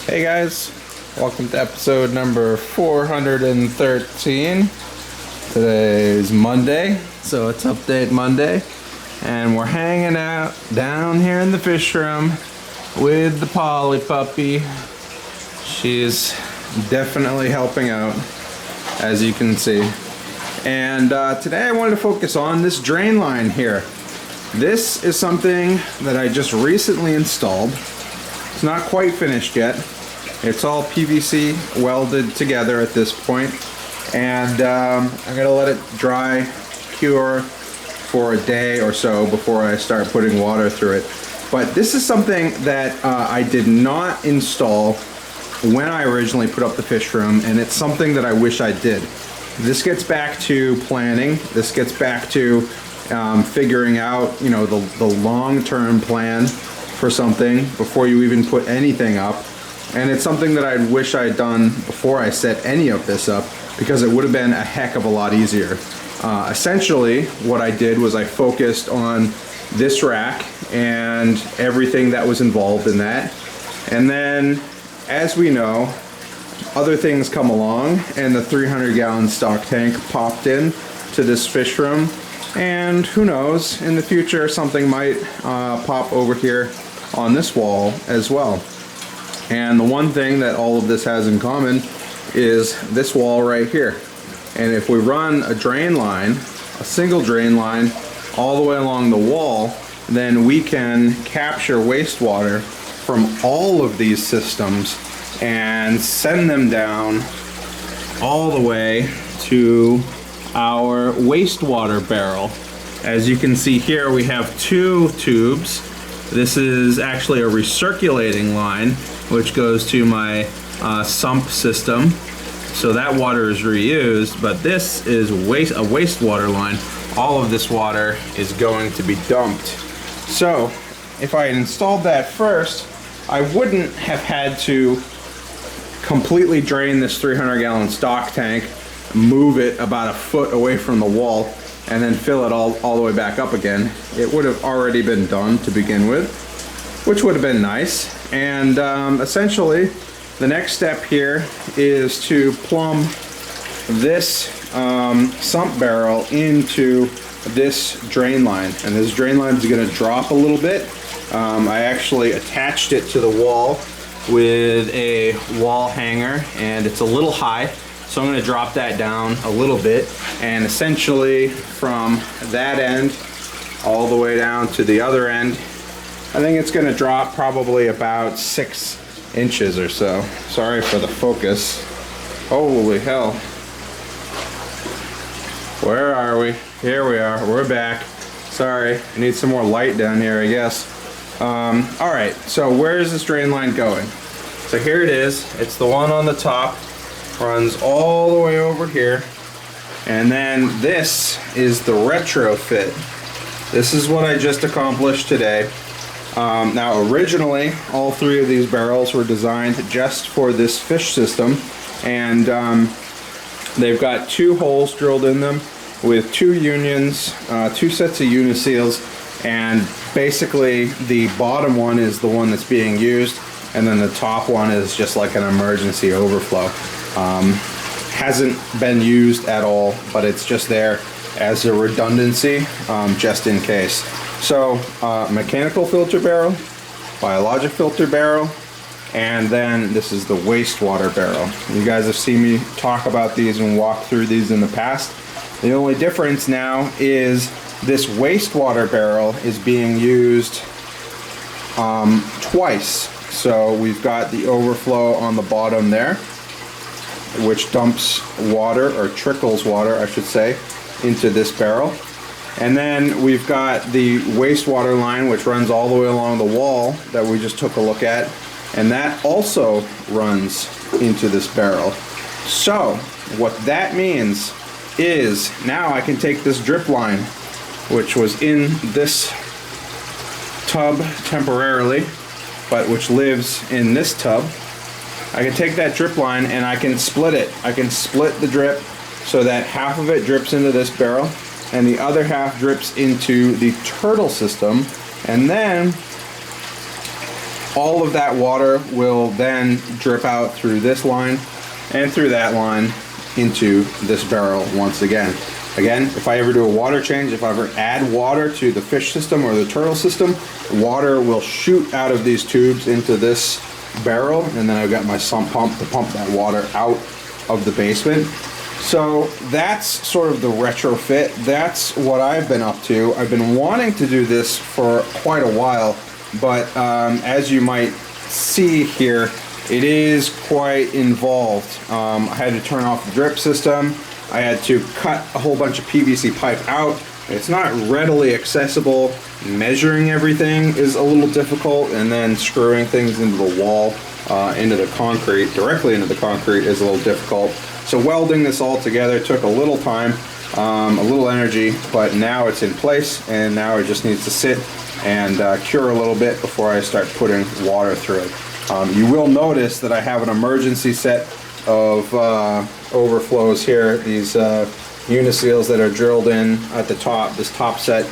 Hey guys, welcome to episode number 413. Today is Monday, so it's Update Monday, and we're hanging out down here in the fish room with the Polly puppy. She's definitely helping out, as you can see. And today I wanted to focus on this drain line here. This is something that I just recently installed. It's not quite finished yet. It's all PVC welded together at this point, and I'm gonna let it dry, cure for a day or so before I start putting water through it. But this is something that I did not install when I originally put up the fish room, and it's something that I wish I did. This gets back to planning. This gets back to figuring out, you know, the long-term plan for something before you even put anything up. And it's something that I wish I had done before I set any of this up, because it would have been a heck of a lot easier. Essentially, what I did was I focused on this rack and everything that was involved in that. And then, as we know, other things come along, and the 300-gallon stock tank popped in to this fish room. And who knows, in the future something might pop over here on this wall as well. And the one thing that all of this has in common is this wall right here. And if we run a drain line, a single drain line, all the way along the wall, then we can capture wastewater from all of these systems and send them down all the way to our wastewater barrel. As you can see here, we have two tubes. This is actually a recirculating line, which goes to my sump system. So that water is reused, but this is a wastewater line. All of this water is going to be dumped. So if I had installed that first, I wouldn't have had to completely drain this 300-gallon stock tank, move it about a foot away from the wall, and then fill it all the way back up again. It would have already been done to begin with, which would have been nice. And essentially, the next step here is to plumb this sump barrel into this drain line. And this drain line is going to drop a little bit. I actually attached it to the wall with a wall hanger, and it's a little high. So I'm going to drop that down a little bit, and essentially from that end all the way down to the other end, I think it's going to drop probably about 6 inches or so. Sorry for the focus. Holy hell. Where are we? Here we are. We're back. Sorry, I need some more light down here, I guess. Alright, so where is this drain line going? So here it is. It's the one on the top. Runs all the way over here, and then this is the retrofit. This is what I just accomplished today. Now originally all 3 of these barrels were designed just for this fish system, and they've got 2 holes drilled in them with 2 unions, 2 sets of uniseals, and basically the bottom one is the one that's being used, and then the top one is just like an emergency overflow. Hasn't been used at all, but it's just there as a redundancy, just in case. So mechanical filter barrel, biologic filter barrel, and then this is the wastewater barrel. You guys have seen me talk about these and walk through these in the past. The only difference now is this wastewater barrel is being used twice. So we've got the overflow on the bottom there, which dumps water, or trickles water I should say, into this barrel. And then we've got the wastewater line, which runs all the way along the wall that we just took a look at, and that also runs into this barrel. So what that means is now I can take this drip line, which was in this tub temporarily, but which lives in this tub. I can take that drip line and I can split it. I can split the drip so that half of it drips into this barrel and the other half drips into the turtle system, and then all of that water will then drip out through this line and through that line into this barrel once again. Again, if I ever do a water change, if I ever add water to the fish system or the turtle system, water will shoot out of these tubes into this barrel, and then I've got my sump pump to pump that water out of the basement. So that's sort of the retrofit. That's what I've been up to. I've been wanting to do this for quite a while, but as you might see here, it is quite involved. I had to turn off the drip system. I had to cut a whole bunch of PVC pipe out. It's not readily accessible. Measuring everything is a little difficult, and then screwing things into the wall, into the concrete, directly into the concrete, is a little difficult. So welding this all together took a little time, a little energy, but now it's in place, and now it just needs to sit and cure a little bit before I start putting water through it. You will notice that I have an emergency set of overflows here. These uniseals that are drilled in at the top. This top set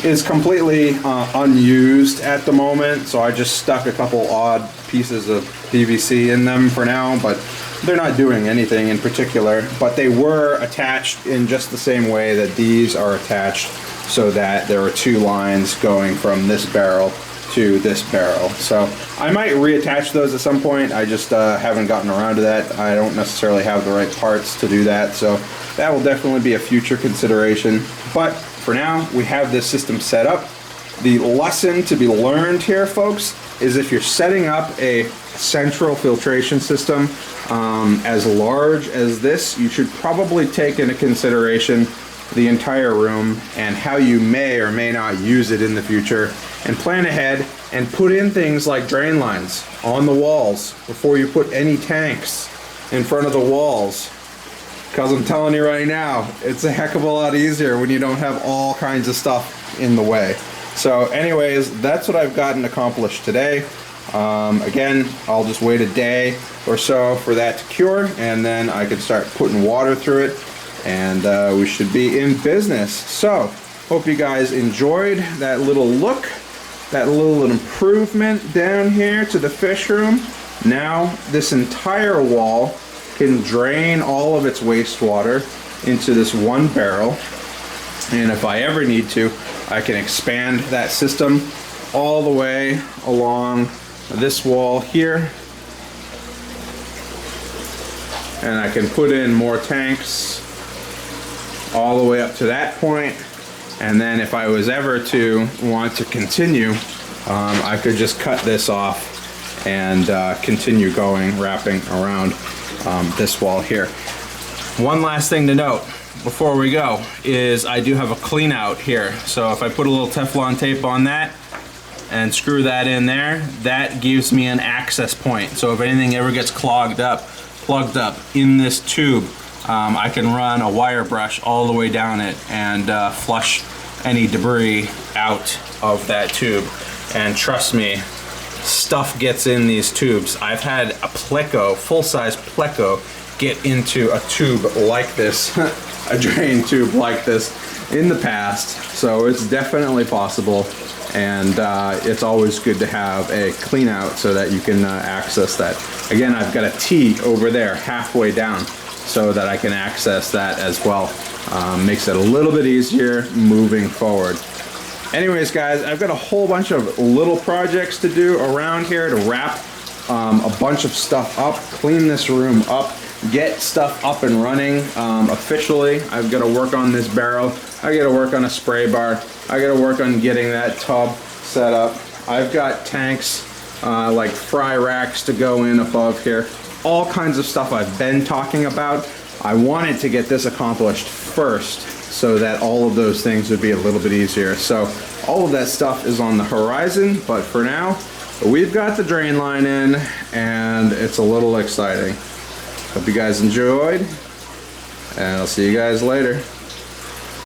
is completely unused at the moment, so I just stuck a couple odd pieces of PVC in them for now, but they're not doing anything in particular. But they were attached in just the same way that these are attached, so that there are two lines going from this barrel to this barrel. So I might reattach those at some point. I just haven't gotten around to that. I don't necessarily have the right parts to do that, so that will definitely be a future consideration. But for now, we have this system set up. The lesson to be learned here, folks, is if you're setting up a central filtration system as large as this, you should probably take into consideration the entire room and how you may or may not use it in the future, and plan ahead and put in things like drain lines on the walls before you put any tanks in front of the walls. Because I'm telling you right now, it's a heck of a lot easier when you don't have all kinds of stuff in the way. So anyways, that's what I've gotten accomplished today. Again, I'll just wait a day or so for that to cure, and then I can start putting water through it, and we should be in business. So hope you guys enjoyed that little look, that little improvement down here to the fish room. Now this entire wall can drain all of its wastewater into this one barrel, and if I ever need to, I can expand that system all the way along this wall here, and I can put in more tanks all the way up to that point. And then if I was ever to want to continue, I could just cut this off and continue going, wrapping around this wall here. One last thing to note before we go is I do have a clean out here. So if I put a little Teflon tape on that and screw that in there, that gives me an access point. So if anything ever gets plugged up in this tube, I can run a wire brush all the way down it and flush any debris out of that tube. And trust me, stuff gets in these tubes. I've had a pleco, full-size pleco, get into a tube like this, a drain tube like this in the past. So it's definitely possible, and it's always good to have a clean out so that you can access that. Again, I've got a T over there halfway down so that I can access that as well. Makes it a little bit easier moving forward. Anyways, guys, I've got a whole bunch of little projects to do around here to wrap a bunch of stuff up, clean this room up, get stuff up and running officially. I've got to work on this barrel. I got to work on a spray bar. I got to work on getting that tub set up. I've got tanks like fry racks to go in above here. All kinds of stuff I've been talking about. I wanted to get this accomplished first so that all of those things would be a little bit easier. So all of that stuff is on the horizon, but for now, we've got the drain line in, and it's a little exciting. Hope you guys enjoyed, and I'll see you guys later.